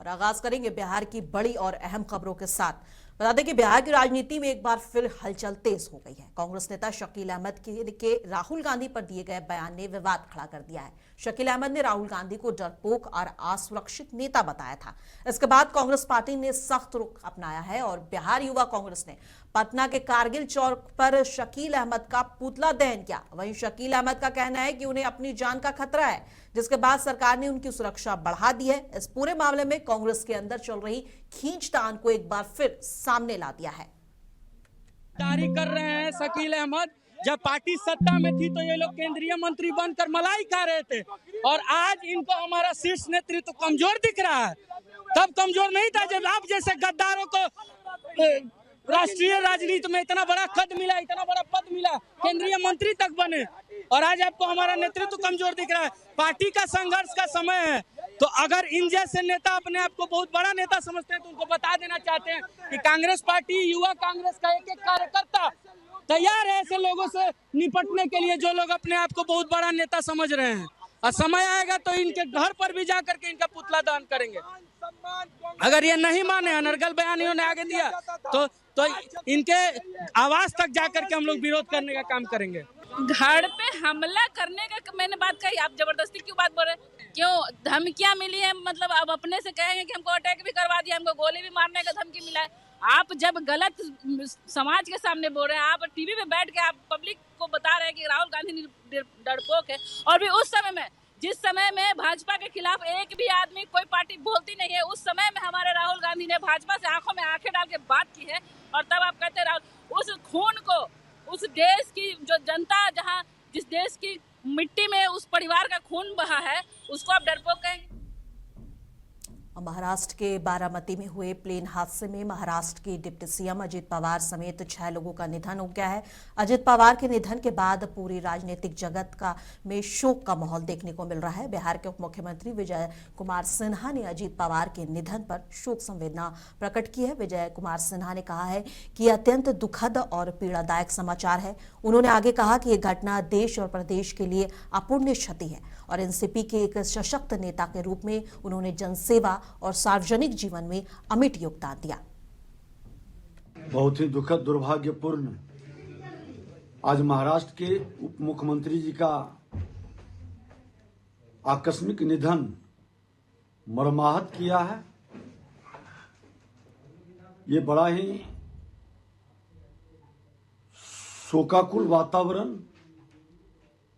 और आगाज करेंगे बिहार की बड़ी और अहम खबरों के साथ। बता दें कि बिहार की राजनीति में एक बार फिर हलचल तेज हो गई है। कांग्रेस नेता शकील अहमद के राहुल गांधी पर दिए गए बयान ने विवाद खड़ा कर दिया है। शकील अहमद ने राहुल गांधी को डरपोक और असुरक्षित नेता बताया था। इसके बाद कांग्रेस पार्टी ने सख्त रुख अपनाया है और बिहार युवा कांग्रेस ने पटना के कारगिल चौक पर शकील अहमद का पुतला दहन किया। वहीं शकील अहमद का कहना है कि उन्हें अपनी जान का खतरा है, जिसके बाद सरकार ने उनकी सुरक्षा बढ़ा दी है। इस पूरे मामले में कांग्रेस के अंदर चल रही खींचतान को एक बार फिर सामने ला दिया है। जारी कर रहे हैं शकील अहमद। जब पार्टी सत्ता में थी तो ये लोग केंद्रीय मंत्री बनकर मलाई खा रहे थे और आज इनको हमारा शीर्ष नेतृत्व कमजोर दिख रहा है। तब कमजोर नहीं था जब आप जैसे गद्दारों को राष्ट्रीय राजनीति में इतना बड़ा कद मिला, इतना बड़ा पद मिला, केंद्रीय मंत्री तक बने, और आज आपको हमारा नेतृत्व कमजोर दिख रहा है। पार्टी का संघर्ष का समय है, तो अगर इन जैसे नेता अपने आप को बहुत बड़ा नेता समझते हैं तो उनको बता देना चाहते हैं कि कांग्रेस पार्टी, युवा कांग्रेस का एक एक कार्यकर्ता तैयार है ऐसे लोगों से निपटने के लिए जो लोग अपने आप को बहुत बड़ा नेता समझ रहे हैं। और समय आएगा तो इनके घर पर भी जा करके इनका पुतला दहन करेंगे। अगर ये नहीं माने, अनर्गल बयान इन्होंने आगे दिया तो इनके आवाज तक जाकर के हम लोग विरोध करने का काम करेंगे। घर पे हमला करने का मैंने बात कही, आप जबरदस्ती क्यों बात बोल रहे? क्यों धमकियां मिली है? मतलब अब अपने से कहेंगे कि हमको अटैक भी करवा दिया, हमको गोली भी मारने का धमकी मिला है। आप जब गलत समाज के सामने बोल रहे हैं, आप टीवी पे बैठ के आप पब्लिक को बता रहे हैं कि राहुल गांधी डरपोक है, और भी उस समय में जिस समय में भाजपा के खिलाफ एक भी आदमी कोई पार्टी बोलती नहीं है, उस समय में हमारे राहुल गांधी ने भाजपा से आंखों में आंखें डाल के बात की है। और तब आप कहते हैं उस खून को, उस देश की जो जनता, जहां जिस देश की मिट्टी में उस परिवार का खून बहा है, उसको आप डरपोक कहेंगे? महाराष्ट्र के बारामती में हुए प्लेन हादसे में महाराष्ट्र के डिप्टी सीएम अजित पवार समेत 6 लोगों का निधन हो गया है। अजित पवार के निधन के बाद पूरी राजनीतिक जगत में शोक का माहौल देखने को मिल रहा है। बिहार के उप मुख्यमंत्री विजय कुमार सिन्हा ने अजित पवार के निधन पर शोक संवेदना प्रकट की है। विजय कुमार सिन्हा ने कहा है कि यह अत्यंत दुखद और पीड़ादायक समाचार है। उन्होंने आगे कहा कि यह घटना देश और प्रदेश के लिए अपूरणीय क्षति है और एनसीपी के एक सशक्त नेता के रूप में उन्होंने जनसेवा और सार्वजनिक जीवन में अमिट योगदान दिया। बहुत ही दुखद, दुर्भाग्यपूर्ण आज महाराष्ट्र के उप मुख्यमंत्री जी का आकस्मिक निधन मर्माहत किया है। ये बड़ा ही शोकाकुल वातावरण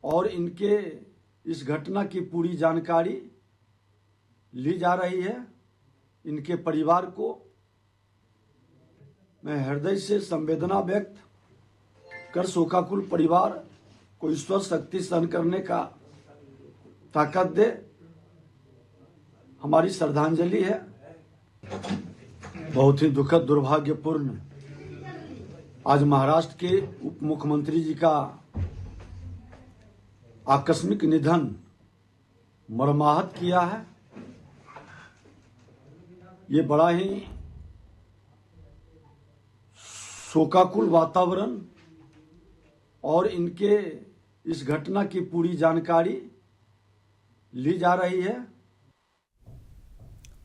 और इनके इस घटना की पूरी जानकारी ली जा रही है। इनके परिवार को मैं हृदय से संवेदना व्यक्त कर शोकाकुल परिवार को ईश्वर शक्ति सहन करने का ताकत दे, हमारी श्रद्धांजलि है। बहुत ही दुखद, दुर्भाग्यपूर्ण आज महाराष्ट्र के उप मुख्यमंत्री जी का आकस्मिक निधन मर्माहत किया है। ये बड़ा ही शोकाकुल वातावरण और इनके इस घटना की पूरी जानकारी ली जा रही है।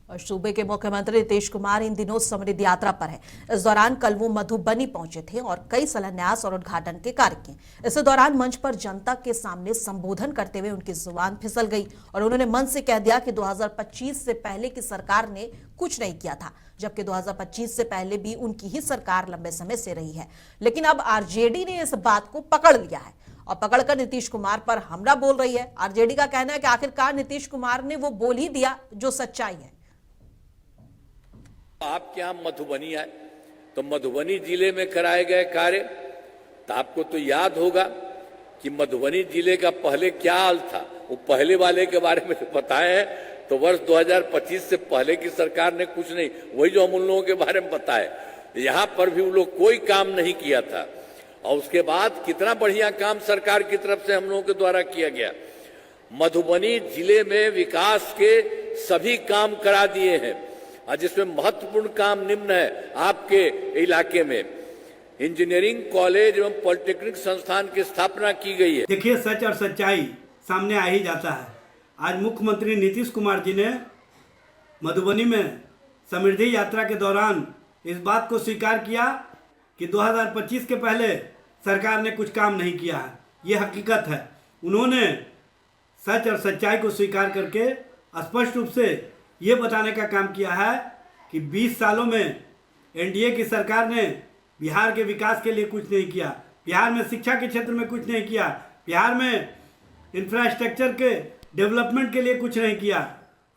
और सूबे के मुख्यमंत्री नीतीश कुमार इन दिनों समृद्धि यात्रा पर है। इस दौरान कल वो मधुबनी पहुंचे थे और कई शिलान्यास और उद्घाटन के कार्य किए। इस दौरान मंच पर जनता के सामने संबोधन करते हुए उनकी जुबान फिसल गई और उन्होंने मन से कह दिया कि 2025 से पहले की सरकार ने कुछ नहीं किया था, जबकि 2025 से पहले भी उनकी ही सरकार लंबे समय से रही है। लेकिन अब आरजेडी ने इस बात को पकड़ लिया है और पकड़कर नीतीश कुमार पर हमला बोल रही है। आरजेडी का कहना है कि आखिरकार नीतीश कुमार ने वो बोल ही दिया जो सच्चाई है। आपके यहाँ मधुबनी आए तो मधुबनी जिले में कराए गए कार्य, तो आपको तो याद होगा कि मधुबनी जिले का पहले क्या हाल था। वो पहले वाले के बारे में बताए हैं तो वर्ष 2025 से पहले की सरकार ने कुछ नहीं, वही जो हम उन लोगों के बारे में बताए, यहाँ पर भी वो लोग कोई काम नहीं किया था। और उसके बाद कितना बढ़िया काम सरकार की तरफ से हम लोगों के द्वारा किया गया। मधुबनी जिले में विकास के सभी काम करा दिए हैं और जिसमें महत्वपूर्ण काम निम्न है। आपके इलाके में इंजीनियरिंग कॉलेज एवं पॉलिटेक्निक संस्थान की स्थापना की गई है। देखिए, सच और सच्चाई सामने आ ही जाता है। आज मुख्यमंत्री नीतीश कुमार जी ने मधुबनी में समृद्धि यात्रा के दौरान इस बात को स्वीकार किया कि 2025 के पहले सरकार ने कुछ काम नहीं किया है। ये हकीकत है। उन्होंने सच और सच्चाई को स्वीकार करके स्पष्ट रूप से ये बताने का काम किया है कि 20 सालों में एनडीए की सरकार ने बिहार के विकास के लिए कुछ नहीं किया, बिहार में शिक्षा के क्षेत्र में कुछ नहीं किया, बिहार में इंफ्रास्ट्रक्चर के डेवलपमेंट के लिए कुछ नहीं किया।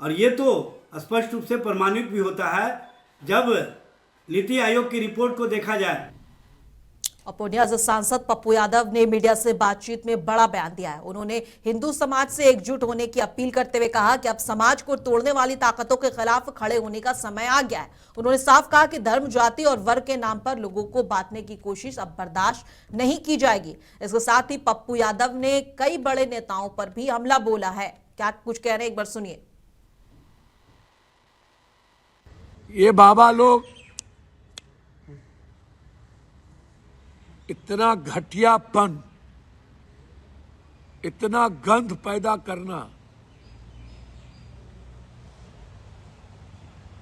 और ये तो स्पष्ट रूप से प्रमाणित भी होता है जब नीति आयोग की रिपोर्ट को देखा जाए। और पूर्णिया से सांसद पप्पू यादव ने मीडिया से बातचीत में बड़ा बयान दिया है। उन्होंने हिंदू समाज से एकजुट होने की अपील करते हुए कहा कि अब समाज को तोड़ने वाली ताकतों के खिलाफ खड़े होने का समय आ गया है। उन्होंने साफ कहा कि धर्म, जाति और वर्ग के नाम पर लोगों को बांटने की कोशिश अब बर्दाश्त नहीं की जाएगी। इसके साथ ही पप्पू यादव ने कई बड़े नेताओं पर भी हमला बोला है। क्या कुछ कह रहे हैं, एक बार सुनिए। ये बाबा लोग इतना घटियापन, इतना गंध पैदा करना।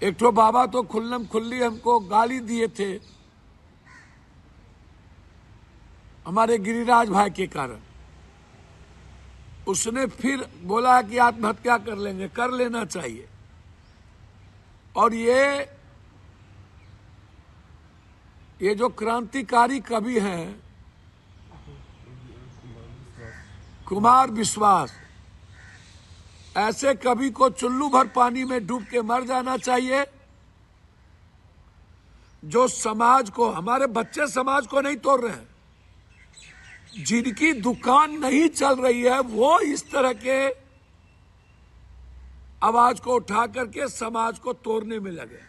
एक तो बाबा तो खुल्लम खुल्ली हमको गाली दिए थे हमारे गिरिराज भाई के कारण। उसने फिर बोला कि आत्महत्या कर लेंगे, कर लेना चाहिए। और ये जो क्रांतिकारी कवि हैं कुमार विश्वास, ऐसे कवि को चुल्लू भर पानी में डूब के मर जाना चाहिए। जो समाज को, हमारे बच्चे समाज को नहीं तोड़ रहे हैं, जिनकी दुकान नहीं चल रही है वो इस तरह के आवाज को उठा करके समाज को तोड़ने में लगे।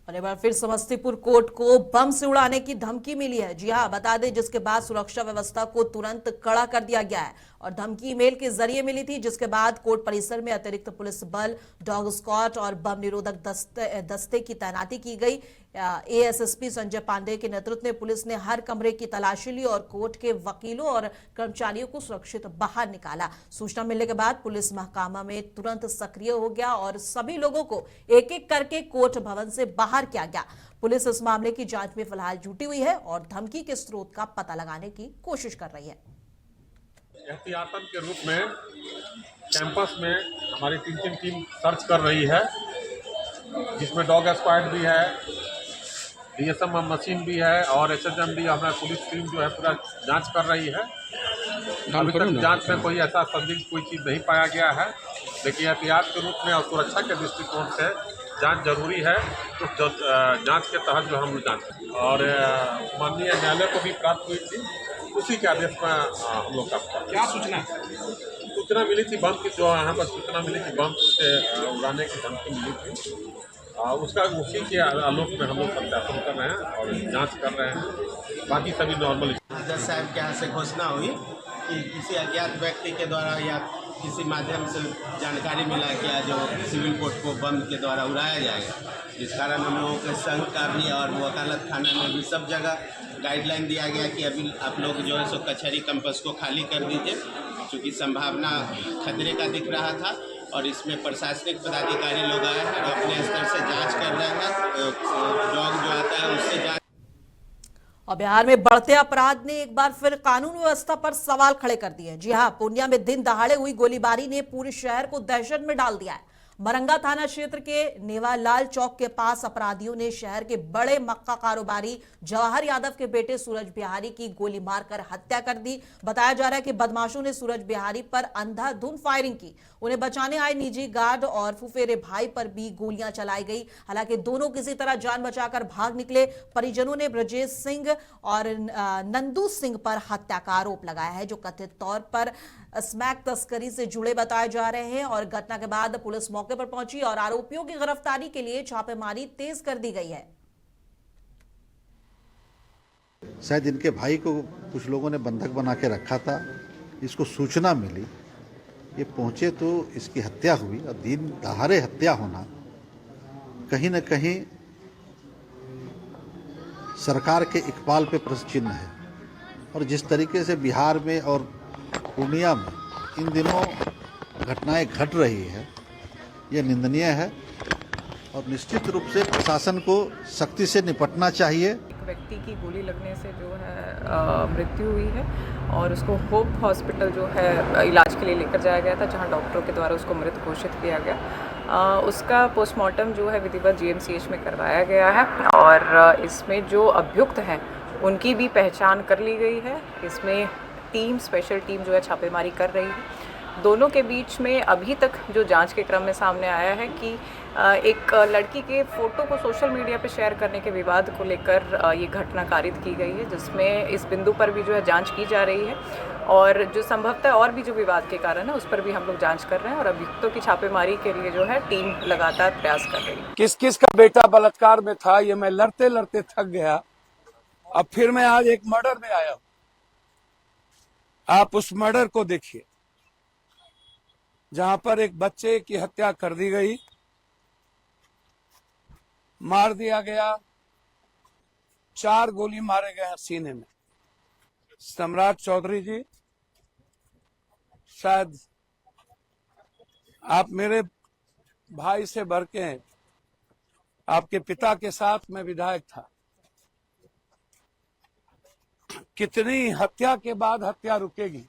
और एक बार फिर समस्तीपुर कोर्ट को बम से उड़ाने की धमकी मिली है। जी हां, बता दें, जिसके बाद सुरक्षा व्यवस्था को तुरंत कड़ा कर दिया गया है और धमकी ईमेल के जरिए मिली थी, जिसके बाद कोर्ट परिसर में अतिरिक्त पुलिस बल, डॉग स्क्वाड और बम निरोधक दस्ते की तैनाती की गई। एएसएसपी संजय पांडे के नेतृत्व में पुलिस ने हर कमरे की तलाशी ली और कोर्ट के वकीलों और कर्मचारियों को सुरक्षित बाहर निकाला। सूचना मिलने के बाद पुलिस महकमा में तुरंत सक्रिय हो गया और सभी लोगों को एक एक करके कोर्ट भवन से बाहर किया गया। पुलिस इस मामले की जांच में फिलहाल जुटी हुई है और धमकी के स्रोत का पता लगाने की कोशिश कर रही है। एहतियातन के रूप में कैंपस में हमारी 3 टीम सर्च कर रही है, जिसमें डॉग स्क्वाड भी है, डीएसएम मशीन भी है और एसएसएम भी, हमारा पुलिस टीम जो है पूरा जांच कर रही है। अभी तक जांच में कोई ऐसा संदिग्ध कोई चीज़ नहीं पाया गया है, लेकिन एहतियात के रूप में और सुरक्षा के दृष्टिकोण से जांच जरूरी है। तो जांच के तहत जो हम जांच और माननीय न्यायालय को भी प्राप्त हुई थी, उसी के आदेश में हम लोग का क्या सूचना मिली थी बम की, जो यहाँ पर सूचना मिली थी बम से उड़ाने की धमकी मिली थी, उसका उसी के आलोक में हम लोग सत्यापन कर रहे हैं और जांच कर रहे हैं। बाकी सभी नॉर्मल। जज साहब के यहाँ से घोषणा हुई कि किसी अज्ञात व्यक्ति के द्वारा या किसी माध्यम से जानकारी मिला कि जो सिविल कोर्ट को बम के द्वारा उड़ाया जाएगा, जिस कारण हम लोगों के संघ का भी और वकालत खाना में भी सब जगह गाइडलाइन दिया गया कि अभी आप लोग जो है सो कचहरी कैंपस को खाली कर दीजिए, क्योंकि संभावना खतरे का दिख रहा था। और इसमें प्रशासनिक पदाधिकारी लोग आए हैं और अपने स्तर से जांच कर रहे हैं, डॉग जो आता है उससे जांच। और बिहार में बढ़ते अपराध ने एक बार फिर कानून व्यवस्था पर सवाल खड़े कर दिए। जी हां, पूर्णिया में दिन दहाड़े हुई गोलीबारी ने पूरे शहर को दहशत में डाल दिया है। मरंगा थाना क्षेत्र के नेवालाल चौक के पास अपराधियों ने शहर के बड़े मक्का कारोबारी जवाहर यादव के बेटे सूरज बिहारी की गोली मारकर हत्या कर दी। बताया जा रहा है कि बदमाशों ने सूरज बिहारी पर अंधाधुंध फायरिंग की। उन्हें बचाने आए निजी गार्ड और फुफेरे भाई पर भी गोलियां चलाई गई। हालांकि दोनों किसी तरह जान बचाकर भाग निकले। परिजनों ने ब्रजेश सिंह और नंदू सिंह पर हत्या का आरोप लगाया है, जो कथित तौर पर स्मैक तस्करी से जुड़े बताए जा रहे हैं। और घटना के बाद पुलिस मौके पर पहुंची और आरोपियों की गिरफ्तारी के लिए छापेमारी तेज कर दी गई है। शायद इनके भाई को कुछ लोगों ने बंधक बना के रखा था, इसको सूचना मिली, ये पहुंचे तो इसकी हत्या हुई। और दिन दहाड़े हत्या होना कहीं न कहीं सरकार के इकबाल पे प्रश्न चिन्ह है। और जिस तरीके से बिहार में और पूर्णिया में इन दिनों घटनाएं घट रही है, ये निंदनीय है। और निश्चित रूप से प्रशासन को सख्ती से निपटना चाहिए। एक व्यक्ति की गोली लगने से जो है मृत्यु हुई है और उसको होप हॉस्पिटल जो है इलाज के लिए लेकर जाया गया था, जहां डॉक्टरों के द्वारा उसको मृत घोषित किया गया। उसका पोस्टमार्टम जो है विधिवत जीएमसीएच में करवाया गया है और इसमें जो अभियुक्त हैं उनकी भी पहचान कर ली गई है। इसमें स्पेशल टीम जो है छापेमारी कर रही है। दोनों के बीच में अभी तक जो जांच के क्रम में सामने आया है कि एक लड़की के फ़ोटो को सोशल मीडिया पे शेयर करने के विवाद को लेकर ये घटना कारित की गई है, जिसमें इस बिंदु पर भी जो है जांच की जा रही है और जो संभवतः और भी जो विवाद के कारण है उस पर भी हम लोग जांच कर रहे हैं और अभियुक्तों की छापेमारी के लिए जो है टीम लगातार प्रयास कर रही है। किस किस का बेटा बलात्कार में था, ये मैं लड़ते लड़ते थक गया। अब फिर मैं आज एक मर्डर में आया हूं। आप उस मर्डर को देखिए जहां पर एक बच्चे की हत्या कर दी गई, मार दिया गया, 4 गोली मारे गए हैं सीने में। सम्राट चौधरी जी, शायद आप मेरे भाई से बढ़ के हैं। आपके पिता के साथ मैं विधायक था। कितनी हत्या के बाद हत्या रुकेगी?